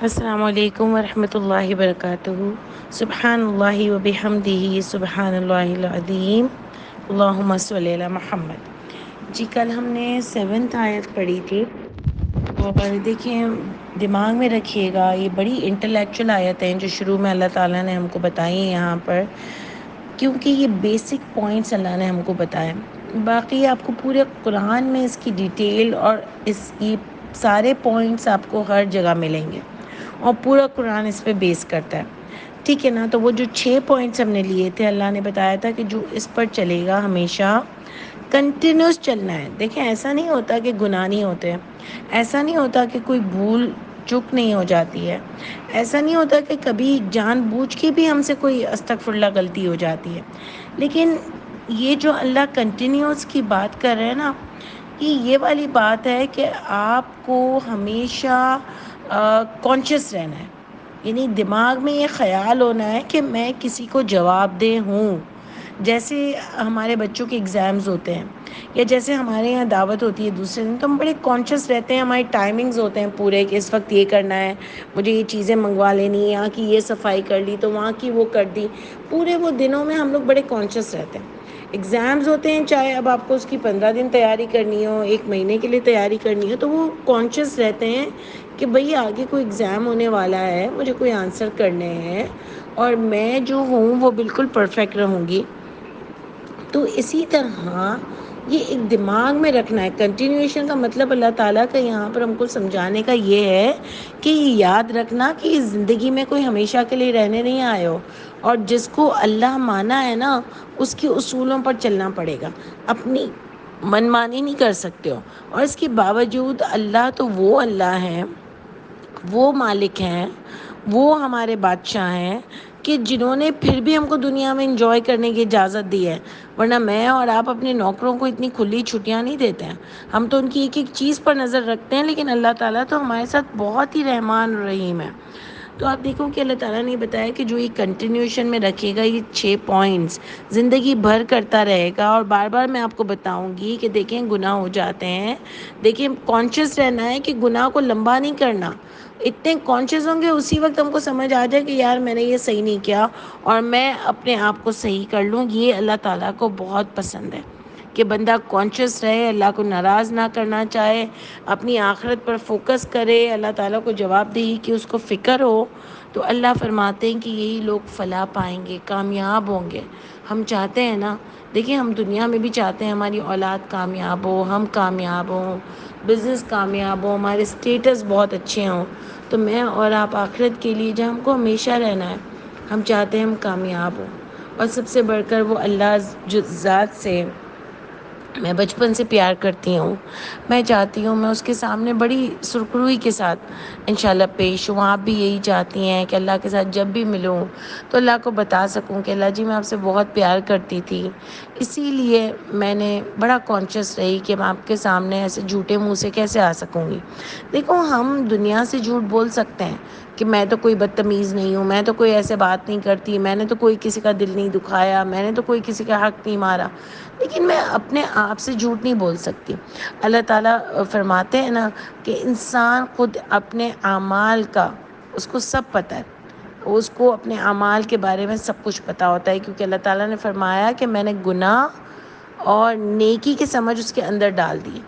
السلام علیکم ورحمۃ اللہ وبرکاتہ۔ سبحان اللہ وبحمدہ سبحان اللہ العظیم، اللہم صلی علی محمد۔ جی کل ہم نے 7 آیت پڑھی تھی، اور دیکھیں دماغ میں رکھیے گا، یہ بڑی انٹلیکچوئل آیت ہیں جو شروع میں اللہ تعالیٰ نے ہم کو بتائی ہیں یہاں پر، کیونکہ یہ بیسک پوائنٹس اللہ نے ہم کو بتائے۔ باقی آپ کو پورے قرآن میں اس کی ڈیٹیل اور اس کی سارے پوائنٹس آپ کو ہر جگہ ملیں گے، اور پورا قرآن اس پہ بیس کرتا ہے، ٹھیک ہے نا۔ تو وہ جو 6 پوائنٹس ہم نے لیے تھے، اللہ نے بتایا تھا کہ جو اس پر چلے گا ہمیشہ کنٹینیوس چلنا ہے۔ دیکھیں ایسا نہیں ہوتا کہ گناہ نہیں ہوتے ہیں، ایسا نہیں ہوتا کہ کوئی بھول چک نہیں ہو جاتی ہے، ایسا نہیں ہوتا کہ کبھی جان بوجھ کے بھی ہم سے کوئی استغفر اللہ غلطی ہو جاتی ہے، لیکن یہ جو اللہ کنٹینیوس کی بات کر رہے ہیں نا، یہ والی بات ہے کہ آپ کو ہمیشہ کانشیس رہنا ہے، یعنی دماغ میں یہ خیال ہونا ہے کہ میں کسی کو جواب دہ ہوں۔ جیسے ہمارے بچوں کے ایگزامز ہوتے ہیں، یا جیسے ہمارے یہاں دعوت ہوتی ہے دوسرے دن، تو ہم بڑے کانشیس رہتے ہیں، ہماری ٹائمنگز ہوتے ہیں پورے کہ اس وقت یہ کرنا ہے، مجھے یہ چیزیں منگوا لینی ہے، یہاں کی یہ صفائی کر لی تو وہاں کی وہ کر دی، پورے وہ دنوں میں ہم لوگ بڑے کانشیس رہتے ہیں۔ ایگزامز ہوتے ہیں، چاہے اب آپ کو اس کی 15 دن تیاری کرنی ہو، 1 مہینے کے لیے تیاری کرنی ہو، تو وہ کانشیس رہتے ہیں کہ بھئی آگے کوئی ایگزام ہونے والا ہے، مجھے کوئی آنسر کرنے ہیں، اور میں جو ہوں وہ بالکل پرفیکٹ رہوں گی۔ تو اسی طرح یہ ایک دماغ میں رکھنا ہے۔ کنٹینیویشن کا مطلب اللہ تعالیٰ کا یہاں پر ہم کو سمجھانے کا یہ ہے کہ یاد رکھنا کہ زندگی میں کوئی ہمیشہ کے لیے رہنے نہیں آئے ہو، اور جس کو اللہ مانا ہے نا، اس کے اصولوں پر چلنا پڑے گا، اپنی من مانی نہیں کر سکتے ہو۔ اور اس کے باوجود اللہ تو وہ اللہ ہے، وہ مالک ہیں، وہ ہمارے بادشاہ ہیں کہ جنہوں نے پھر بھی ہم کو دنیا میں انجوائے کرنے کی اجازت دی ہے، ورنہ میں اور آپ اپنے نوکروں کو اتنی کھلی چھٹیاں نہیں دیتے ہیں، ہم تو ان کی ایک ایک چیز پر نظر رکھتے ہیں، لیکن اللہ تعالیٰ تو ہمارے ساتھ بہت ہی رحمان رحیم ہے۔ تو آپ دیکھو کہ اللہ تعالیٰ نے بتایا کہ جو یہ کنٹینیوشن میں رکھے گا، یہ 6 پوائنٹس زندگی بھر کرتا رہے گا، اور بار بار میں آپ کو بتاؤں گی کہ دیکھیں گناہ ہو جاتے ہیں، دیکھیں کانشیس رہنا ہے کہ گناہ کو لمبا نہیں کرنا۔ اتنے کانشیس ہوں گے اسی وقت ہم کو سمجھ آ جائے کہ یار میں نے یہ صحیح نہیں کیا، اور میں اپنے آپ کو صحیح کر لوں۔ یہ اللہ تعالیٰ کو بہت پسند ہے کہ بندہ کانشیس رہے، اللہ کو ناراض نہ کرنا چاہے، اپنی آخرت پر فوکس کرے، اللہ تعالیٰ کو جواب دہی کہ اس کو فکر ہو۔ تو اللہ فرماتے ہیں کہ یہی لوگ فلاح پائیں گے، کامیاب ہوں گے۔ ہم چاہتے ہیں نا، دیکھیں ہم دنیا میں بھی چاہتے ہیں ہماری اولاد کامیاب ہو، ہم کامیاب ہوں، بزنس کامیاب ہو، ہمارے اسٹیٹس بہت اچھے ہوں۔ تو میں اور آپ آخرت کے لیے جہاں ہم کو ہمیشہ رہنا ہے، ہم چاہتے ہیں ہم کامیاب ہوں۔ اور سب سے بڑھ کر وہ اللہ جو ذات سے میں بچپن سے پیار کرتی ہوں، میں چاہتی ہوں میں اس کے سامنے بڑی سرخروئی کے ساتھ انشاءاللہ پیش ہوں۔ آپ بھی یہی چاہتی ہیں کہ اللہ کے ساتھ جب بھی ملوں تو اللہ کو بتا سکوں کہ اللہ جی میں آپ سے بہت پیار کرتی تھی، اسی لیے میں نے بڑا کانشیس رہی کہ میں آپ کے سامنے ایسے جھوٹے منہ سے کیسے آ سکوں گی۔ دیکھو ہم دنیا سے جھوٹ بول سکتے ہیں کہ میں تو کوئی بدتمیز نہیں ہوں، میں تو کوئی ایسے بات نہیں کرتی، میں نے تو کوئی کسی کا دل نہیں دکھایا، میں نے تو کوئی کسی کا حق نہیں مارا، لیکن میں اپنے آپ سے جھوٹ نہیں بول سکتی۔ اللہ تعالیٰ فرماتے ہیں نا کہ انسان خود اپنے اعمال کا اس کو سب پتہ ہے، اس کو اپنے اعمال کے بارے میں سب کچھ پتہ ہوتا ہے، کیونکہ اللہ تعالیٰ نے فرمایا کہ میں نے گناہ اور نیکی کی سمجھ اس کے اندر ڈال دی۔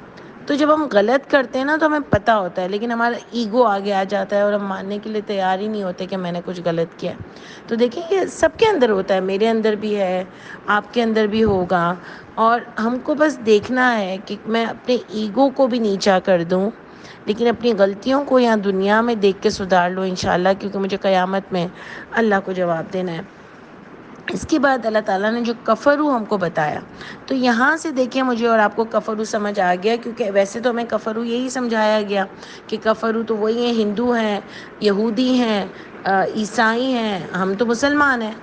تو جب ہم غلط کرتے ہیں نا تو ہمیں پتہ ہوتا ہے، لیکن ہمارا ایگو آگے آ جاتا ہے اور ہم ماننے کے لیے تیار ہی نہیں ہوتے کہ میں نے کچھ غلط کیا۔ تو دیکھیں یہ سب کے اندر ہوتا ہے، میرے اندر بھی ہے، آپ کے اندر بھی ہوگا، اور ہم کو بس دیکھنا ہے کہ میں اپنے ایگو کو بھی نیچا کر دوں، لیکن اپنی غلطیوں کو یہاں دنیا میں دیکھ کے سدھار لوں انشاءاللہ، کیونکہ مجھے قیامت میں اللہ کو جواب دینا ہے۔ اس کے بعد اللہ تعالیٰ نے جو کفرو ہم کو بتایا، تو یہاں سے دیکھیں مجھے اور آپ کو کفرو سمجھ آ گیا، کیونکہ ویسے تو ہمیں کفرو یہی سمجھایا گیا کہ کفرو تو وہی ہیں، ہندو ہیں، یہودی ہیں، عیسائی ہیں، ہم تو مسلمان ہیں۔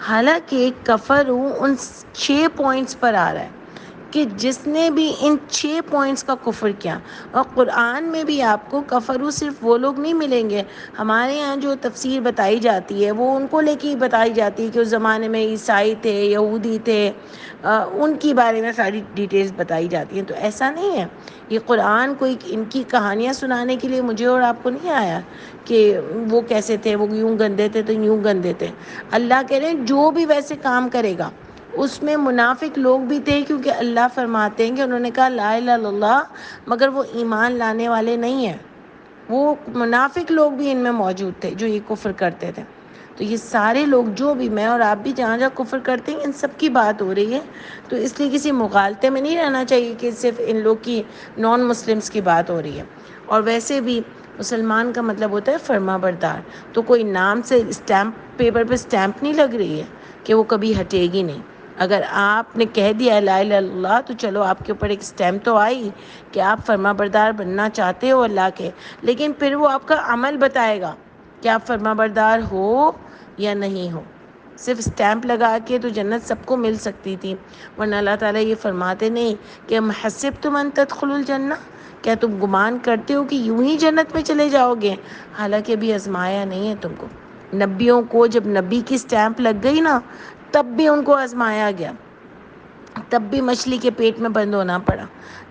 حالانکہ کفرو ان 6 پوائنٹس پر آ رہا ہے کہ جس نے بھی ان 6 پوائنٹس کا کفر کیا، اور قرآن میں بھی آپ کو کفرو صرف وہ لوگ نہیں ملیں گے. ہمارے یہاں جو تفسیر بتائی جاتی ہے وہ ان کو لے کے بتائی جاتی ہے کہ اس زمانے میں عیسائی تھے، یہودی تھے، ان کی بارے میں ساری ڈیٹیلز بتائی جاتی ہیں. تو ایسا نہیں ہے، یہ قرآن کوئی ان کی کہانیاں سنانے کے لیے مجھے اور آپ کو نہیں آیا کہ وہ کیسے تھے، وہ یوں گندے تھے تو یوں گندے تھے. اللہ کہہ رہے ہیں جو بھی ویسے کام کرے گا. اس میں منافق لوگ بھی تھے، کیونکہ اللہ فرماتے ہیں کہ انہوں نے کہا لا الہ الا اللہ، مگر وہ ایمان لانے والے نہیں ہیں. وہ منافق لوگ بھی ان میں موجود تھے جو یہ کفر کرتے تھے. تو یہ سارے لوگ، جو بھی میں اور آپ بھی جہاں جہاں کفر کرتے ہیں، ان سب کی بات ہو رہی ہے. تو اس لیے کسی مغالطے میں نہیں رہنا چاہیے کہ صرف ان لوگ کی نان مسلمس کی بات ہو رہی ہے. اور ویسے بھی مسلمان کا مطلب ہوتا ہے فرما بردار. تو کوئی نام سے اسٹیمپ، پیپر پہ اسٹیمپ نہیں لگ رہی ہے کہ وہ کبھی ہٹے گی نہیں. اگر آپ نے کہہ دیا لا الہ الا اللہ، تو چلو آپ کے اوپر ایک اسٹیمپ تو آئی کہ آپ فرما بردار بننا چاہتے ہو اللہ کے. لیکن پھر وہ آپ کا عمل بتائے گا کہ آپ فرما بردار ہو یا نہیں ہو. صرف اسٹیمپ لگا کے تو جنت سب کو مل سکتی تھی، ورنہ اللہ تعالیٰ یہ فرماتے نہیں کہ حسبتم ان تدخلوا الجنہ، کیا تم گمان کرتے ہو کہ یوں ہی جنت میں چلے جاؤ گے؟ حالانکہ ابھی آزمایا نہیں ہے تم کو. نبیوں کو جب نبی کی اسٹیمپ لگ گئی نا، تب بھی ان کو آزمایا گیا، تب بھی مچھلی کے پیٹ میں بند ہونا پڑا،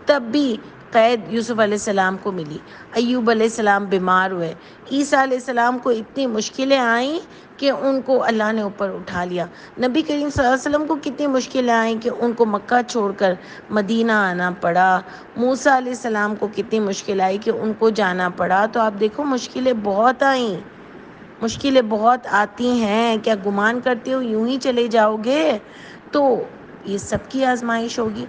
تب بھی قید یوسف علیہ السلام کو ملی، ایوب علیہ السلام بیمار ہوئے، عیسیٰ علیہ السلام کو اتنی مشکلیں آئیں کہ ان کو اللہ نے اوپر اٹھا لیا. نبی کریم صلی اللہ علیہ وسلم کو کتنی مشکلیں آئیں کہ ان کو مکہ چھوڑ کر مدینہ آنا پڑا. موسیٰ علیہ السلام کو کتنی مشکل آئی کہ ان کو جانا پڑا. تو آپ دیکھو مشکلیں بہت آئیں، مشکلیں بہت آتی ہیں. کیا گمان کرتے ہو یوں ہی چلے جاؤ گے؟ تو یہ سب کی آزمائش ہوگی،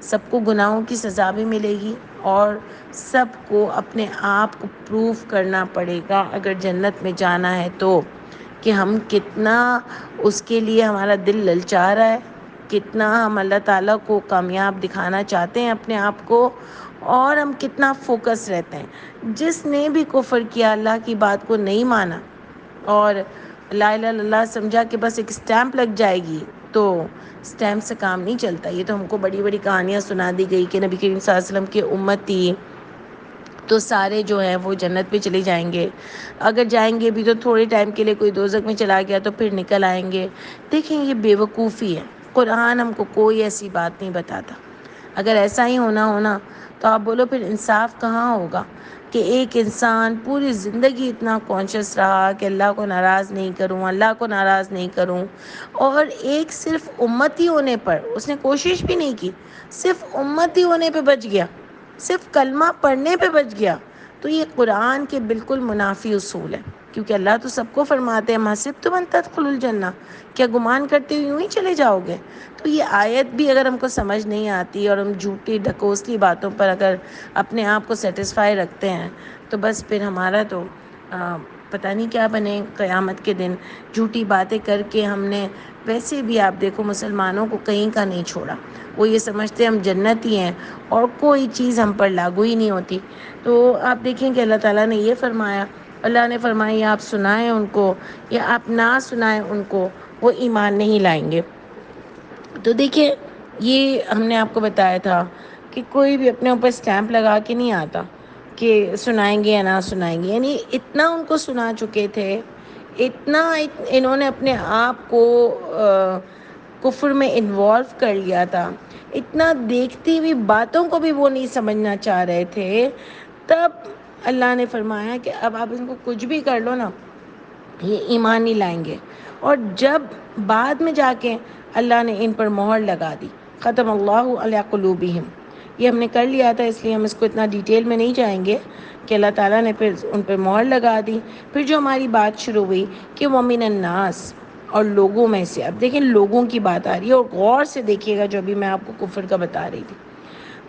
سب کو گناہوں کی سزا بھی ملے گی، اور سب کو اپنے آپ کو پروف کرنا پڑے گا اگر جنت میں جانا ہے تو، کہ ہم کتنا اس کے لیے ہمارا دل للچا رہا ہے، کتنا ہم اللہ تعالیٰ کو کامیاب دکھانا چاہتے ہیں اپنے آپ کو، اور ہم کتنا فوکس رہتے ہیں. جس نے بھی کفر کیا، اللہ کی بات کو نہیں مانا، اور لا الہ الا اللہ سمجھا کہ بس ایک اسٹیمپ لگ جائے گی، تو اسٹیمپ سے کام نہیں چلتا. یہ تو ہم کو بڑی بڑی کہانیاں سنا دی گئی کہ نبی کریم صلی اللہ علیہ وسلم کی امت تھی تو سارے جو ہیں وہ جنت میں چلے جائیں گے، اگر جائیں گے بھی تو تھوڑے ٹائم کے لیے، کوئی دوزخ میں چلا گیا تو پھر نکل آئیں گے. دیکھیں یہ بیوقوفی ہے، قرآن ہم کو کوئی ایسی بات نہیں بتاتا. اگر ایسا ہی ہونا تو آپ بولو پھر انصاف کہاں ہوگا کہ ایک انسان پوری زندگی اتنا کانشیس رہا کہ اللہ کو ناراض نہیں کروں، اللہ کو ناراض نہیں کروں، اور ایک صرف امتی ہونے پر اس نے کوشش بھی نہیں کی، صرف امتی ہونے پہ بچ گیا، صرف کلمہ پڑھنے پہ بچ گیا. تو یہ قرآن کے بالکل منافی اصول ہے، کیونکہ اللہ تو سب کو فرماتے ہیں حسبتم ان تدخلوا الجنہ، کیا گمان کرتے ہو یوں ہی چلے جاؤ گے؟ تو یہ آیت بھی اگر ہم کو سمجھ نہیں آتی اور ہم جھوٹی ڈھکوسلی باتوں پر اگر اپنے آپ کو سیٹسفائی رکھتے ہیں، تو بس پھر ہمارا تو پتہ نہیں کیا بنے قیامت کے دن. جھوٹی باتیں کر کے ہم نے، ویسے بھی آپ دیکھو مسلمانوں کو کہیں کا نہیں چھوڑا. وہ یہ سمجھتے ہم جنتی ہیں اور کوئی چیز ہم پر لاگو ہی نہیں ہوتی. تو آپ دیکھیں کہ اللہ تعالیٰ نے یہ فرمایا، اللہ نے فرمایا یا آپ سنائیں ان کو یا آپ نہ سنائیں ان کو، وہ ایمان نہیں لائیں گے. تو دیکھیں یہ ہم نے آپ کو بتایا تھا کہ کوئی بھی اپنے اوپر اسٹیمپ لگا کے نہیں آتا کہ سنائیں گے یا نہ سنائیں گے. یعنی اتنا ان کو سنا چکے تھے، اتنا انہوں نے اپنے آپ کو کفر میں انوالو کر لیا تھا، اتنا دیکھتی ہوئی باتوں کو بھی وہ نہیں سمجھنا چاہ رہے تھے. تب اللہ نے فرمایا کہ اب آپ ان کو کچھ بھی کر لو نا، یہ ایمان نہیں لائیں گے. اور جب بعد میں جا کے اللہ نے ان پر مہر لگا دی، ختم اللہ علی قلوبہم، یہ ہم نے کر لیا تھا، اس لیے ہم اس کو اتنا ڈیٹیل میں نہیں جائیں گے کہ اللہ تعالیٰ نے پھر ان پر مہر لگا دی. پھر جو ہماری بات شروع ہوئی کہ وَمِنَ النَّاسِ، اور لوگوں میں سے. اب دیکھیں لوگوں کی بات آ رہی ہے، اور غور سے دیکھیے گا جو ابھی میں آپ کو کفر کا بتا رہی تھی.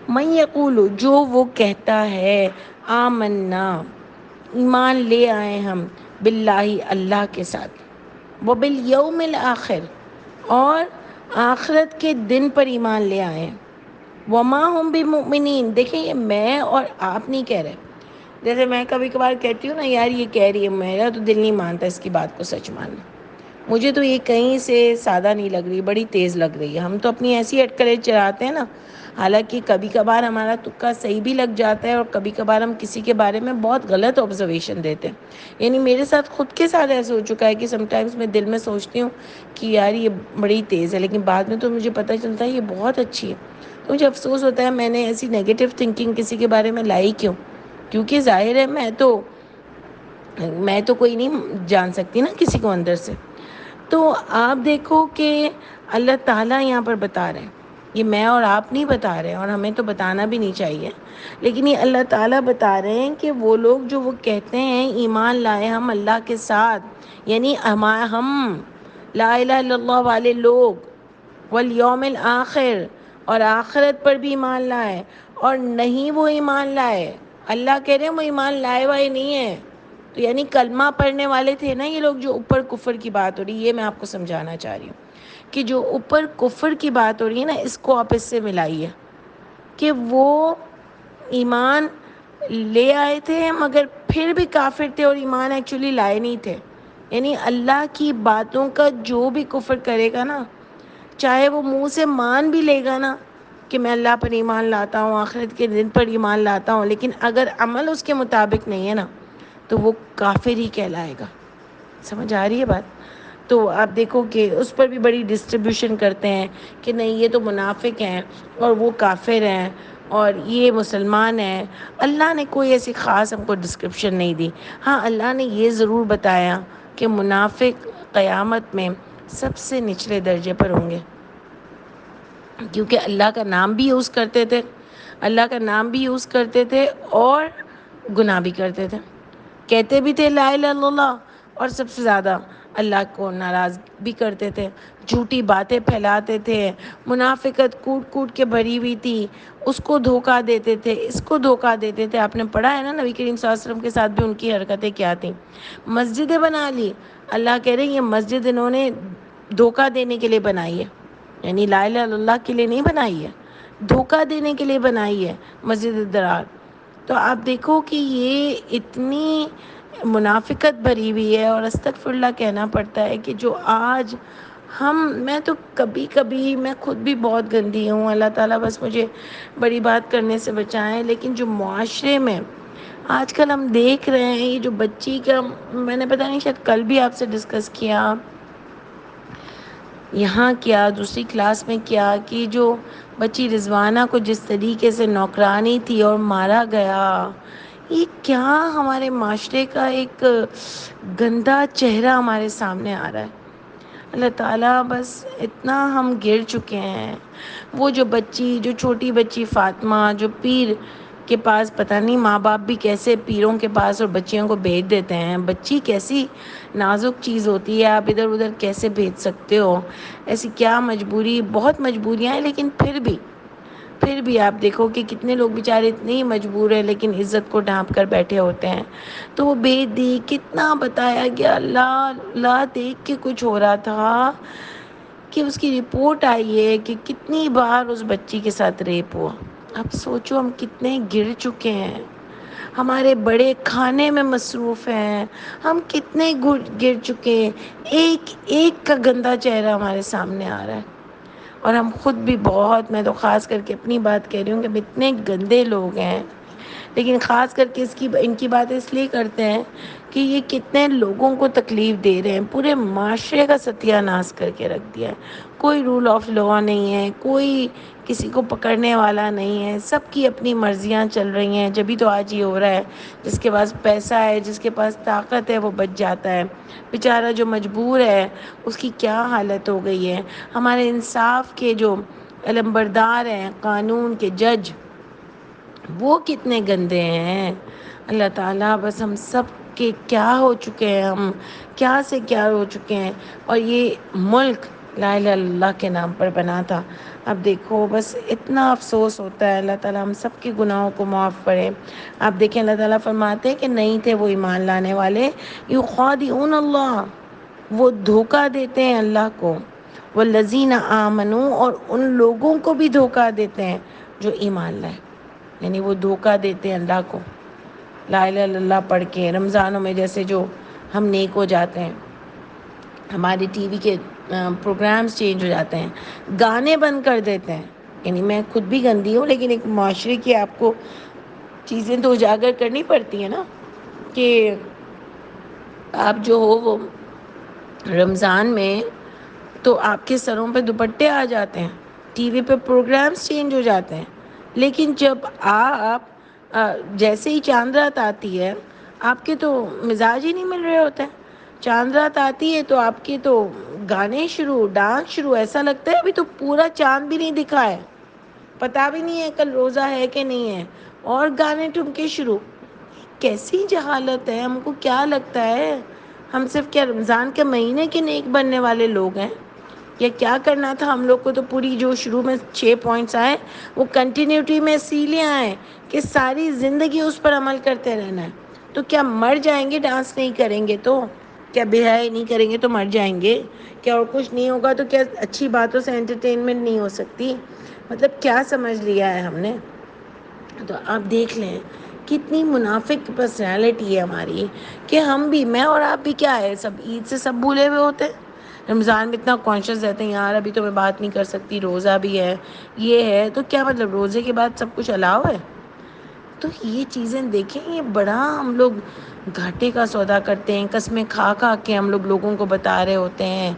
مَن یقول، جو وہ کہتا ہے آمنا، ایمان لے آئے ہم، باللہ، اللہ کے ساتھ، وبالیوم الآخر، اور آخرت کے دن پر ایمان لے آئے ہیں، وما ہم بمؤمنین. دیکھیں یہ میں اور آپ نہیں کہہ رہے. جیسے میں کبھی کبھار کہتی ہوں نا یار یہ کہہ رہی ہے، میرا تو دل نہیں مانتا اس کی بات کو سچ ماننا، مجھے تو یہ کہیں سے سادہ نہیں لگ رہی، بڑی تیز لگ رہی ہے. ہم تو اپنی ایسی اٹکلیں چلاتے ہیں نا، حالانکہ کبھی کبھار ہمارا تکا صحیح بھی لگ جاتا ہے اور کبھی کبھار ہم کسی کے بارے میں بہت غلط آبزرویشن دیتے ہیں. یعنی میرے ساتھ خود کے ساتھ ایسا ہو چکا ہے کہ سم ٹائمز میں دل میں سوچتی ہوں کہ یار یہ بڑی تیز ہے، لیکن بعد میں تو مجھے پتہ چلتا ہے یہ بہت اچھی ہے. تو مجھے افسوس ہوتا ہے میں نے ایسی نیگیٹو تھنکنگ کسی کے بارے میں لائی کیوں، کیونکہ ظاہر ہے میں تو کوئی نہیں جان سکتی نا کسی کو اندر سے. تو آپ دیکھو کہ اللہ تعالیٰ یہاں پر بتا رہے ہیں، یہ میں اور آپ نہیں بتا رہے اور ہمیں تو بتانا بھی نہیں چاہیے، لیکن یہ اللہ تعالیٰ بتا رہے ہیں کہ وہ لوگ جو وہ کہتے ہیں ایمان لائے ہم اللہ کے ساتھ، یعنی ہم لا الہ الا اللہ والے لوگ، والیوم الآخر، اور آخرت پر بھی ایمان لائے، اور نہیں وہ ایمان لائے، اللہ کہہ رہے ہیں وہ ایمان لائے وائے نہیں ہے. تو یعنی کلمہ پڑھنے والے تھے نا یہ لوگ، جو اوپر کفر کی بات ہو رہی ہے، یہ میں آپ کو سمجھانا چاہ رہی ہوں کہ جو اوپر کفر کی بات ہو رہی ہے نا، اس کو آپ اس سے ملائیے کہ وہ ایمان لے آئے تھے مگر پھر بھی کافر تھے اور ایمان ایکچولی لائے نہیں تھے. یعنی اللہ کی باتوں کا جو بھی کفر کرے گا نا، چاہے وہ منہ سے مان بھی لے گا نا کہ میں اللہ پر ایمان لاتا ہوں، آخرت کے دن پر ایمان لاتا ہوں، لیکن اگر عمل اس کے مطابق نہیں ہے نا تو وہ کافر ہی کہلائے گا. سمجھ آ رہی ہے بات؟ تو آپ دیکھو کہ اس پر بھی بڑی ڈسٹریبیوشن کرتے ہیں کہ نہیں یہ تو منافق ہیں اور وہ کافر ہیں اور یہ مسلمان ہیں. اللہ نے کوئی ایسی خاص ہم کو ڈسکرپشن نہیں دی. ہاں اللہ نے یہ ضرور بتایا کہ منافق قیامت میں سب سے نچلے درجے پر ہوں گے، کیونکہ اللہ کا نام بھی یوز کرتے تھے، اللہ کا نام بھی یوز کرتے تھے اور گناہ بھی کرتے تھے. کہتے بھی تھے لا الہ الا اللہ اور سب سے زیادہ اللہ کو ناراض بھی کرتے تھے، جھوٹی باتیں پھیلاتے تھے، منافقت کوٹ کوٹ کے بھری ہوئی تھی، اس کو دھوکہ دیتے تھے، اس کو دھوکہ دیتے تھے. آپ نے پڑھا ہے نا نبی کریم صلی اللہ علیہ وسلم کے ساتھ بھی ان کی حرکتیں کیا تھیں. مسجدیں بنا لی، اللہ کہہ رہے ہیں یہ مسجد انہوں نے دھوکہ دینے کے لیے بنائی ہے، یعنی لا الہ الا اللہ کے لیے نہیں بنائی ہے، دھوکہ دینے کے لیے بنائی ہے مسجد درار. تو آپ دیکھو کہ یہ اتنی منافقت بھری ہوئی ہے، اور استغفر اللہ کہنا پڑتا ہے کہ جو آج میں تو کبھی کبھی میں خود بھی بہت گندی ہوں، اللہ تعالیٰ بس مجھے بڑی بات کرنے سے بچائیں، لیکن جو معاشرے میں آج کل ہم دیکھ رہے ہیں یہ جو بچی کا، میں نے پتہ نہیں شاید کل بھی آپ سے ڈسکس کیا، یہاں کیا دوسری کلاس میں کیا، کہ جو بچی رضوانہ کو جس طریقے سے نوکرانی تھی اور مارا گیا، یہ کیا ہمارے معاشرے کا ایک گندا چہرہ ہمارے سامنے آ رہا ہے. اللہ تعالیٰ بس اتنا ہم گر چکے ہیں. وہ جو چھوٹی بچی فاطمہ جو پیر کے پاس، پتہ نہیں ماں باپ بھی کیسے پیروں کے پاس اور بچیوں کو بھیج دیتے ہیں. بچی کیسی نازک چیز ہوتی ہے، آپ ادھر ادھر کیسے بھیج سکتے ہو؟ ایسی کیا مجبوری، بہت مجبوریاں ہیں، لیکن پھر بھی آپ دیکھو کہ کتنے لوگ بیچارے اتنے ہی مجبور ہیں لیکن عزت کو ڈھانپ کر بیٹھے ہوتے ہیں. تو وہ بھیج دی، کتنا بتایا گیا، اللہ دیکھ کے کچھ ہو رہا تھا کہ اس کی رپورٹ آئی ہے کہ کتنی بار اس بچی کے ساتھ ریپ ہوا. اب سوچو ہم کتنے گر چکے ہیں، ہمارے بڑے کھانے میں مصروف ہیں، ہم کتنے گر چکے ہیں. ایک ایک کا گندا چہرہ ہمارے سامنے آ رہا ہے، اور ہم خود بھی بہت، میں تو خاص کر کے اپنی بات کہہ رہی ہوں کہ ہم اتنے گندے لوگ ہیں. لیکن خاص کر کے ان کی بات اس لیے کرتے ہیں کہ یہ کتنے لوگوں کو تکلیف دے رہے ہیں، پورے معاشرے کا ستیہ ناش کر کے رکھ دیا ہے. کوئی رول آف لا نہیں ہے، کوئی کسی کو پکڑنے والا نہیں ہے، سب کی اپنی مرضیاں چل رہی ہیں. جبھی تو آج یہ ہو رہا ہے، جس کے پاس پیسہ ہے، جس کے پاس طاقت ہے، وہ بچ جاتا ہے. بیچارہ جو مجبور ہے اس کی کیا حالت ہو گئی ہے. ہمارے انصاف کے جو علمبردار ہیں، قانون کے جج، وہ کتنے گندے ہیں. اللہ تعالیٰ بس ہم سب کے کیا ہو چکے ہیں، ہم کیا سے کیا ہو چکے ہیں. اور یہ ملک لا الہ الا اللہ کے نام پر بنا تھا. اب دیکھو بس اتنا افسوس ہوتا ہے. اللہ تعالیٰ ہم سب کے گناہوں کو معاف کرے. آپ دیکھیں اللہ تعالیٰ فرماتے ہیں کہ نہیں تھے وہ ایمان لانے والے، یخادعون اللہ، وہ دھوکہ دیتے ہیں اللہ کو، والذین آمنوا، اور ان لوگوں کو بھی دھوکہ دیتے ہیں جو ایمان لائے. یعنی وہ دھوکہ دیتے ہیں اللہ کو. لا الہ الا اللہ پڑھ کے رمضانوں میں جیسے جو ہم نیک ہو جاتے ہیں، ہمارے ٹی وی کے پروگرامز چینج ہو جاتے ہیں، گانے بند کر دیتے ہیں، یعنی میں خود بھی گندی ہوں، لیکن ایک معاشرے کی آپ کو چیزیں تو اجاگر کرنی پڑتی ہیں نا، کہ آپ جو ہو وہ رمضان میں تو آپ کے سروں پہ دوپٹے آ جاتے ہیں، ٹی وی پہ پروگرامز چینج ہو جاتے ہیں، لیکن جب آپ جیسے ہی چاند رات آتی ہے آپ کے تو مزاج ہی نہیں مل رہے ہوتے ہیں۔ چاند رات آتی ہے تو آپ کے تو گانے شروع، ڈانس شروع، ایسا لگتا ہے ابھی تو پورا چاند بھی نہیں دکھا ہے، پتہ بھی نہیں ہے کل روزہ ہے کہ نہیں ہے، اور گانے ٹھمکے شروع۔ کیسی جہالت ہے! ہم کو کیا لگتا ہے ہم صرف کیا رمضان کے مہینے کے نیک بننے والے لوگ ہیں؟ یا کیا کرنا تھا ہم لوگ کو؟ تو پوری جو شروع میں 6 پوائنٹس آئے وہ کنٹینیوٹی میں اسی لیے آئے کہ ساری زندگی اس پر عمل کرتے رہنا ہے۔ تو کیا مر جائیں گے ڈانس نہیں کریں گے تو؟ کیا بہائی نہیں کریں گے تو مر جائیں گے؟ کیا اور کچھ نہیں ہوگا تو کیا اچھی باتوں سے انٹرٹینمنٹ نہیں ہو سکتی؟ مطلب کیا سمجھ لیا ہے ہم نے؟ تو آپ دیکھ لیں کتنی منافق پرسنالٹی ہے ہماری، کہ ہم بھی، میں اور آپ بھی کیا ہے، سب عید سے سب بھولے ہوئے ہوتے ہیں، رمضان میں اتنا کانشیس رہتے ہیں یار ابھی تو میں بات نہیں کر سکتی، روزہ بھی ہے، یہ ہے، تو کیا مطلب روزے کے بعد سب کچھ الاؤ ہے؟ تو یہ چیزیں دیکھیں، یہ بڑا ہم لوگ گھاٹے کا سودا کرتے ہیں، قسمیں کھا کھا کے ہم لوگ لوگوں کو بتا رہے ہوتے ہیں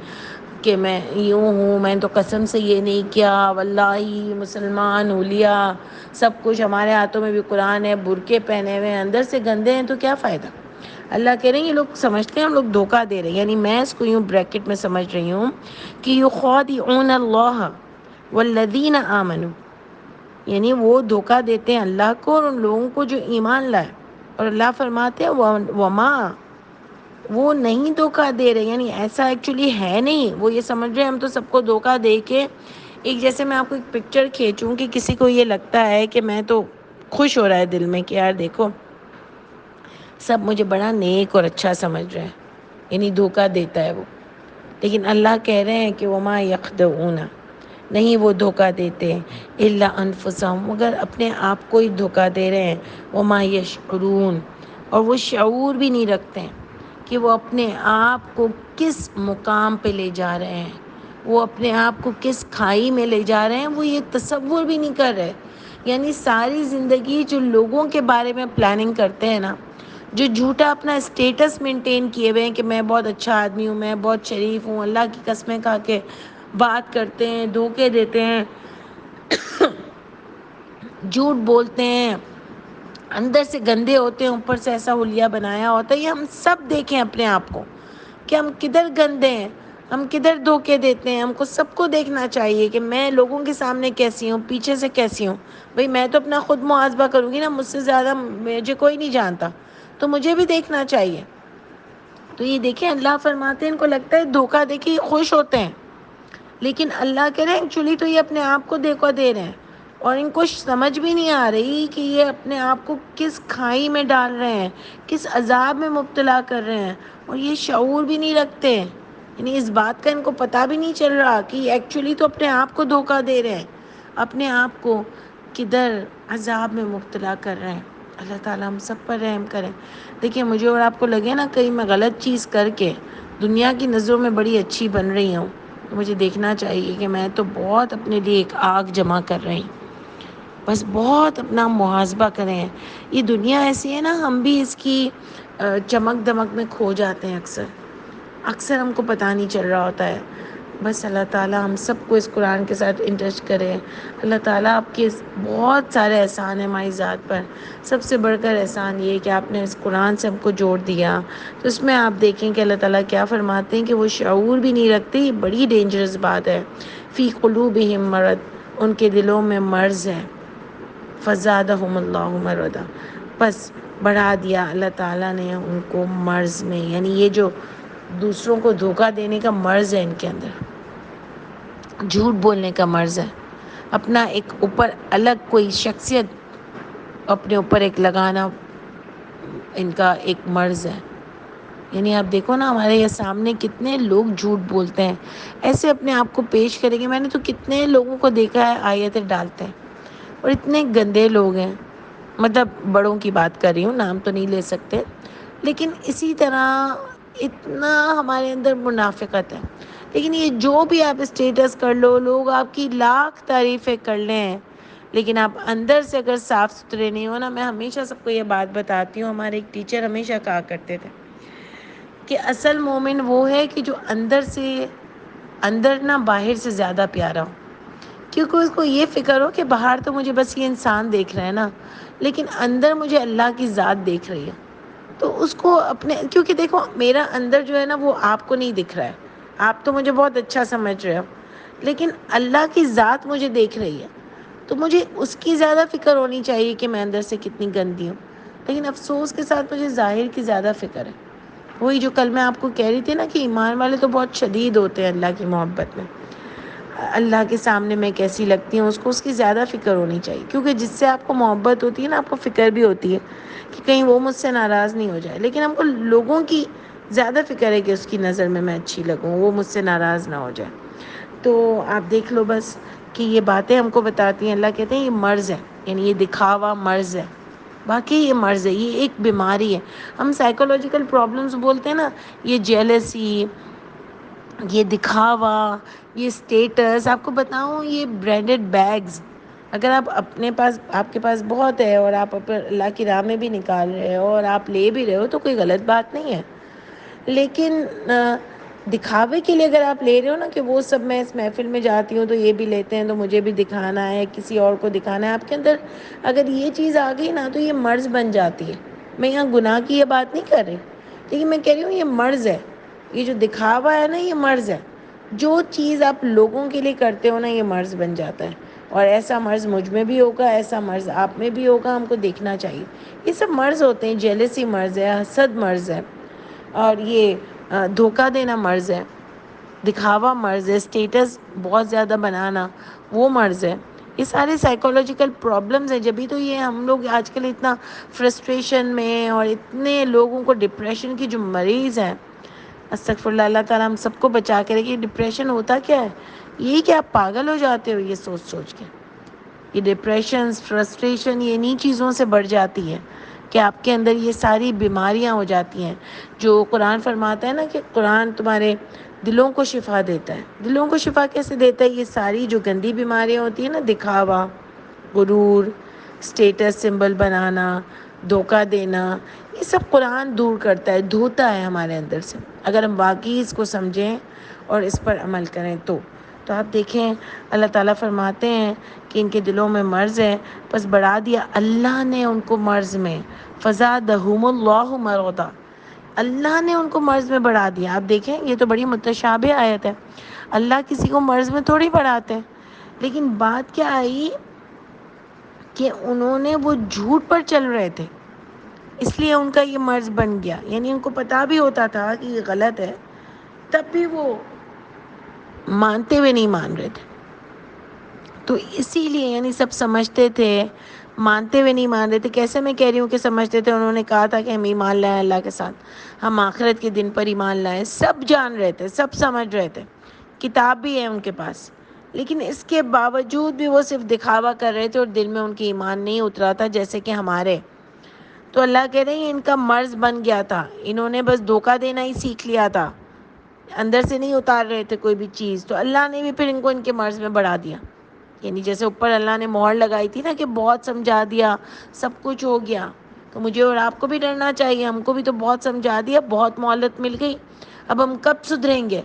کہ میں یوں ہوں، میں تو قسم سے یہ نہیں کیا، واللہ مسلمان ہولیا سب کچھ ہمارے ہاتھوں میں بھی قرآن ہے، برقعے پہنے ہوئے ہیں، اندر سے گندے ہیں، تو کیا فائدہ؟ اللہ کہہ رہے ہیں یہ لوگ سمجھتے ہیں ہم لوگ دھوکہ دے رہے ہیں، یعنی میں اس کو یوں بریکٹ میں سمجھ رہی ہوں کہ یخادعون اللہ والذین آمنوا، یعنی وہ دھوکہ دیتے ہیں اللہ کو اور ان لوگوں کو جو ایمان لائے، اور اللہ فرماتے ہیں وما، وہ نہیں دھوکہ دے رہے، یعنی ایسا ایکچولی ہے نہیں، وہ یہ سمجھ رہے ہیں ہم تو سب کو دھوکہ دے کے، ایک جیسے میں آپ کو ایک پکچر کھینچوں کہ کسی کو یہ لگتا ہے کہ میں تو خوش ہو رہا ہے دل میں کہ یار دیکھو سب مجھے بڑا نیک اور اچھا سمجھ رہے ہیں، یعنی دھوکہ دیتا ہے وہ، لیکن اللہ کہہ رہے ہیں کہ وما یخدعون، نہیں وہ دھوکہ دیتے الا انفسہم، مگر اپنے آپ کو ہی دھوکہ دے رہے ہیں، وما یشعرون، اور وہ شعور بھی نہیں رکھتے ہیں کہ وہ اپنے آپ کو کس مقام پہ لے جا رہے ہیں، وہ اپنے آپ کو کس کھائی میں لے جا رہے ہیں، وہ یہ تصور بھی نہیں کر رہے۔ یعنی ساری زندگی جو لوگوں کے بارے میں پلاننگ کرتے ہیں نا، جو جھوٹا اپنا اسٹیٹس مینٹین کیے ہوئے ہیں کہ میں بہت اچھا آدمی ہوں، میں بہت شریف ہوں، اللہ کی قسمیں کھا کے بات کرتے ہیں، دھوکے دیتے ہیں، جھوٹ بولتے ہیں، اندر سے گندے ہوتے ہیں، اوپر سے ایسا حلیہ بنایا ہوتا ہے، یہ ہم سب دیکھیں اپنے آپ کو کہ ہم کدھر گندے ہیں، ہم کدھر دھوکے دیتے ہیں۔ ہم کو سب کو دیکھنا چاہیے کہ میں لوگوں کے سامنے کیسی ہوں، پیچھے سے کیسی ہوں۔ بھئی میں تو اپنا خود محاسبہ کروں گی نا، مجھ سے زیادہ مجھے کوئی نہیں جانتا، تو مجھے بھی دیکھنا چاہیے۔ تو یہ دیکھیں اللہ فرماتے ہیں ان کو لگتا ہے دھوکہ دے کے یہ خوش ہوتے ہیں، لیکن اللہ کہہ رہے ہیں ایکچولی تو یہ اپنے آپ کو دھوکہ دے رہے ہیں، اور ان کو سمجھ بھی نہیں آ رہی کہ یہ اپنے آپ کو کس کھائی میں ڈال رہے ہیں، کس عذاب میں مبتلا کر رہے ہیں، اور یہ شعور بھی نہیں رکھتے، یعنی اس بات کا ان کو پتہ بھی نہیں چل رہا کہ ایکچولی تو اپنے آپ کو دھوکہ دے رہے ہیں، اپنے آپ کو کدھر عذاب میں مبتلا کر رہے ہیں۔ اللہ تعالیٰ ہم سب پر رحم کریں۔ دیکھیں مجھے اور آپ کو لگے نا کہیں میں غلط چیز کر کے دنیا کی نظروں میں بڑی اچھی بن رہی ہوں، تو مجھے دیکھنا چاہیے کہ میں تو بہت اپنے لیے ایک آگ جمع کر رہی ہوں۔ بس بہت اپنا محاسبہ کریں۔ یہ دنیا ایسی ہے نا، ہم بھی اس کی چمک دمک میں کھو جاتے ہیں اکثر ہم کو پتہ نہیں چل رہا ہوتا ہے۔ بس اللہ تعالیٰ ہم سب کو اس قرآن کے ساتھ انٹچ کرے۔ اللہ تعالیٰ آپ کے بہت سارے احسان ہیں ہماری ذات پر، سب سے بڑھ کر احسان یہ کہ آپ نے اس قرآن سے ہم کو جوڑ دیا، تو اس میں آپ دیکھیں کہ اللہ تعالیٰ کیا فرماتے ہیں کہ وہ شعور بھی نہیں رکھتے۔ یہ بڑی ڈینجرس بات ہے۔ فی قلوبہم مرض، ان کے دلوں میں مرض ہے، فزادہم اللہ مرضا، بس بڑھا دیا اللہ تعالیٰ نے ان کو مرض میں، یعنی یہ جو دوسروں کو دھوکہ دینے کا مرض ہے ان کے اندر، جھوٹ بولنے کا مرض ہے، اپنا ایک اوپر الگ کوئی شخصیت اپنے اوپر ایک لگانا ان کا ایک مرض ہے۔ یعنی آپ دیکھو نا ہمارے یہ سامنے کتنے لوگ جھوٹ بولتے ہیں، ایسے اپنے آپ کو پیش کریں گے۔ میں نے تو کتنے لوگوں کو دیکھا ہے آیتیں ڈالتے ہیں، اور اتنے گندے لوگ ہیں، مطلب بڑوں کی بات کر رہی ہوں، نام تو نہیں لے سکتے، لیکن اسی طرح اتنا ہمارے اندر منافقت ہے۔ لیکن یہ جو بھی آپ اسٹیٹس کر لو، لوگ آپ کی لاکھ تعریفیں کر لیں، لیکن آپ اندر سے اگر صاف ستھرے نہیں ہو نا، میں ہمیشہ سب کو یہ بات بتاتی ہوں، ہمارے ایک ٹیچر ہمیشہ کہا کرتے تھے کہ اصل مومن وہ ہے کہ جو اندر نہ باہر سے زیادہ پیارا ہو، کیونکہ اس کو یہ فکر ہو کہ باہر تو مجھے بس یہ انسان دیکھ رہا ہے نا، لیکن اندر مجھے اللہ کی ذات دیکھ رہی ہے. تو اس کو اپنے، کیونکہ دیکھو میرا اندر جو ہے نا وہ آپ کو نہیں دکھ رہا ہے، آپ تو مجھے بہت اچھا سمجھ رہے ہو، لیکن اللہ کی ذات مجھے دیکھ رہی ہے، تو مجھے اس کی زیادہ فکر ہونی چاہیے کہ میں اندر سے کتنی گندی ہوں. لیکن افسوس کے ساتھ مجھے ظاہر کی زیادہ فکر ہے. وہی جو کل میں آپ کو کہہ رہی تھی نا کہ ایمان والے تو بہت شدید ہوتے ہیں اللہ کی محبت میں، اللہ کے سامنے میں کیسی لگتی ہوں، اس کو اس کی زیادہ فکر ہونی چاہیے، کیونکہ جس سے آپ کو محبت ہوتی ہے نا، آپ کو فکر بھی ہوتی ہے کہ کہیں وہ مجھ سے ناراض نہیں ہو جائے. لیکن ہم کو لوگوں کی زیادہ فکر ہے کہ اس کی نظر میں اچھی لگوں، وہ مجھ سے ناراض نہ ہو جائے. تو آپ دیکھ لو بس کہ یہ باتیں ہم کو بتاتی ہیں. اللہ کہتے ہیں یہ مرض ہے، یعنی یہ دکھاوا مرض ہے. باقی یہ مرض ہے، یہ ایک بیماری ہے. ہم سائیکولوجیکل پرابلمس بولتے ہیں نا، یہ جیلسی، یہ دکھاوا، یہ اسٹیٹس. آپ کو بتاؤں یہ برانڈڈ بیگز اگر آپ اپنے پاس، آپ کے پاس بہت ہے اور آپ اللہ کی راہ میں بھی نکال رہے ہو اور آپ لے بھی رہے ہو تو کوئی غلط بات نہیں ہے. لیکن دکھاوے کے لیے اگر آپ لے رہے ہو نا کہ وہ سب میں اس محفل میں جاتی ہوں تو یہ بھی لیتے ہیں تو مجھے بھی دکھانا ہے، کسی اور کو دکھانا ہے، آپ کے اندر اگر یہ چیز آ گئی نا تو یہ مرض بن جاتی ہے. میں یہاں گناہ کی یہ بات نہیں کر رہی، لیکن میں کہہ رہی ہوں یہ مرض ہے. یہ جو دکھاوا ہے نا یہ مرض ہے. جو چیز آپ لوگوں کے لیے کرتے ہو نا یہ مرض بن جاتا ہے. اور ایسا مرض مجھ میں بھی ہوگا، ایسا مرض آپ میں بھی ہوگا. ہم کو دیکھنا چاہیے. یہ سب مرض ہوتے ہیں. جیلسی مرض ہے، حسد مرض ہے، اور یہ دھوکہ دینا مرض ہے، دکھاوا مرض ہے، اسٹیٹس بہت زیادہ بنانا وہ مرض ہے. یہ سارے سائیکولوجیکل پرابلمز ہیں. جبھی تو یہ ہم لوگ آج کل اتنا فرسٹریشن میں، اور اتنے لوگوں کو ڈپریشن کی جو مریض ہیں، استغفر اللہ، اللہ تعالیٰ ہم سب کو بچا کے رکھے. ڈپریشن ہوتا کیا ہے؟ یہ کہ آپ پاگل ہو جاتے ہو یہ سوچ سوچ کے. یہ ڈپریشن، فرسٹریشن یہ انہی چیزوں سے بڑھ جاتی ہے کہ آپ کے اندر یہ ساری بیماریاں ہو جاتی ہیں. جو قرآن فرماتا ہے نا کہ قرآن تمہارے دلوں کو شفا دیتا ہے. دلوں کو شفا کیسے دیتا ہے؟ یہ ساری جو گندی بیماریاں ہوتی ہیں نا، دکھاوا، غرور، اسٹیٹس سمبل بنانا، دھوکہ دینا، یہ سب قرآن دور کرتا ہے، دھوتا ہے ہمارے اندر سے، اگر ہم واقعی اس کو سمجھیں اور اس پر عمل کریں تو. تو آپ دیکھیں اللہ تعالیٰ فرماتے ہیں کہ ان کے دلوں میں مرض ہے، بس بڑھا دیا اللہ نے ان کو مرض میں. فزادہم اللہ مرضا، اللہ نے ان کو مرض میں بڑھا دیا. آپ دیکھیں یہ تو بڑی متشابہ آیت ہے. اللہ کسی کو مرض میں تھوڑی بڑھاتے ہیں. لیکن بات کیا آئی کہ انہوں نے وہ جھوٹ پر چل رہے تھے، اس لیے ان کا یہ مرض بن گیا. یعنی ان کو پتا بھی ہوتا تھا کہ یہ غلط ہے، تب بھی وہ مانتے ہوئے نہیں مان رہے تھے. تو اسی لیے یعنی سب سمجھتے تھے، مانتے ہوئے نہیں مان رہے تھے. کیسے میں کہہ رہی ہوں کہ سمجھتے تھے؟ انہوں نے کہا تھا کہ ہم ایمان لائیں اللہ کے ساتھ، ہم آخرت کے دن پر ایمان لائیں. سب جان رہے تھے، سب سمجھ رہے تھے، کتاب بھی ہے ان کے پاس، لیکن اس کے باوجود بھی وہ صرف دکھاوا کر رہے تھے اور دل میں ان کی ایمان نہیں اترا تھا جیسے کہ ہمارے. تو اللہ کہہ رہے ہیں ان کا مرض بن گیا تھا. انہوں نے بس دھوکہ دینا ہی سیکھ لیا تھا، اندر سے نہیں اتار رہے تھے کوئی بھی چیز. تو اللہ نے بھی پھر ان کو ان کے مرض میں بڑھا دیا. یعنی جیسے اوپر اللہ نے مہر لگائی تھی نا کہ بہت سمجھا دیا، سب کچھ ہو گیا، تو مجھے اور آپ کو بھی ڈرنا چاہیے. ہم کو بھی تو بہت سمجھا دیا، بہت مہلت مل گئی، اب ہم کب سدھریں گے؟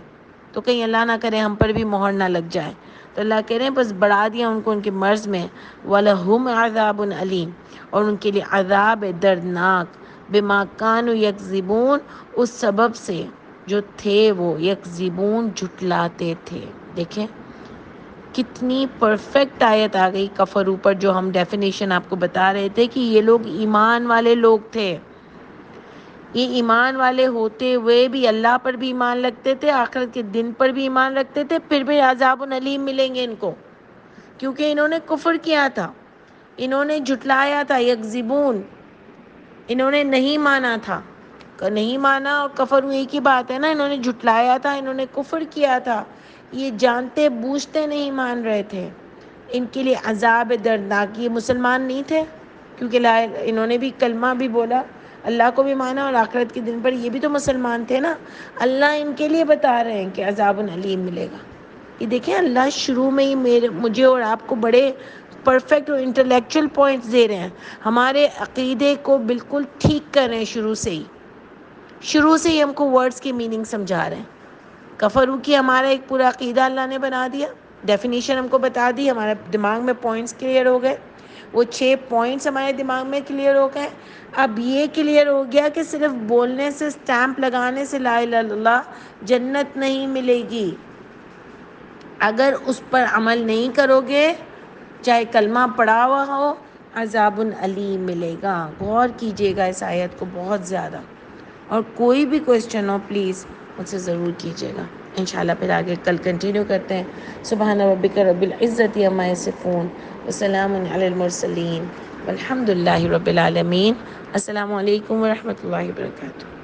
تو کہیں اللہ نہ کرے ہم پر بھی مہر نہ لگ جائے. تو اللہ کہہ رہے ہیں بس بڑھا دیا ان کو ان کے مرض میں. وَلَهُمْ عَذَابٌ عَلِيمٌ، اور ان کے لیے عذاب دردناک. بِمَا كَانُوا يَكْذِبُونَ، اس سبب سے جو تھے وہ یکذبون جھٹلاتے تھے. دیکھیں کتنی پرفیکٹ آیت آ گئی کفرو پر، جو ہم ڈیفینیشن آپ کو بتا رہے تھے کہ یہ لوگ ایمان والے لوگ تھے. یہ ایمان والے ہوتے ہوئے بھی اللہ پر بھی ایمان رکھتے تھے، آخرت کے دن پر بھی ایمان رکھتے تھے، پھر بھی عذاب علیم ملیں گے ان کو، کیونکہ انہوں نے کفر کیا تھا، انہوں نے جھٹلایا تھا. یکذبون، انہوں نے نہیں مانا تھا. نہیں مانا اور کفر ایک ہی بات ہے نا. انہوں نے جھٹلایا تھا، انہوں نے کفر کیا تھا، یہ جانتے بوجھتے نہیں مان رہے تھے. ان کے لیے عذاب دردناک. یہ مسلمان نہیں تھے کیونکہ انہوں نے بھی کلمہ بھی بولا، اللہ کو بھی مانا اور آخرت کے دن پر، یہ بھی تو مسلمان تھے نا. اللہ ان کے لیے بتا رہے ہیں کہ عذاب علیم ملے گا. یہ دیکھیں اللہ شروع میں ہی مجھے اور آپ کو بڑے پرفیکٹ اور انٹلیکچوئل پوائنٹس دے رہے ہیں، ہمارے عقیدے کو بالکل ٹھیک کر رہے ہیں. شروع سے ہی ہم کو ورڈز کی میننگ سمجھا رہے ہیں. کفرو کی ہمارا ایک پورا عقیدہ اللہ نے بنا دیا، ڈیفینیشن ہم کو بتا دی، ہمارے دماغ میں پوائنٹس کلیئر ہو گئے. وہ 6 پوائنٹس ہمارے دماغ میں کلیئر ہو گئے. اب یہ کلیئر ہو گیا کہ صرف بولنے سے، اسٹیمپ لگانے سے لا الہ الا اللہ جنت نہیں ملے گی. اگر اس پر عمل نہیں کرو گے، چاہے کلمہ پڑھا ہوا ہو، عذاب علیم ملے گا. غور کیجیے گا اس آیت کو بہت زیادہ، اور کوئی بھی کویسچن ہو پلیز مجھ سے ضرور کیجیے گا. انشاءاللہ پھر آگے کل کنٹینیو کرتے ہیں. سبحان ربک رب العزت عما یصفون وسلام علی المرسلین والحمد للہ رب العالمین. السلام علیکم ورحمۃ اللہ وبرکاتہ.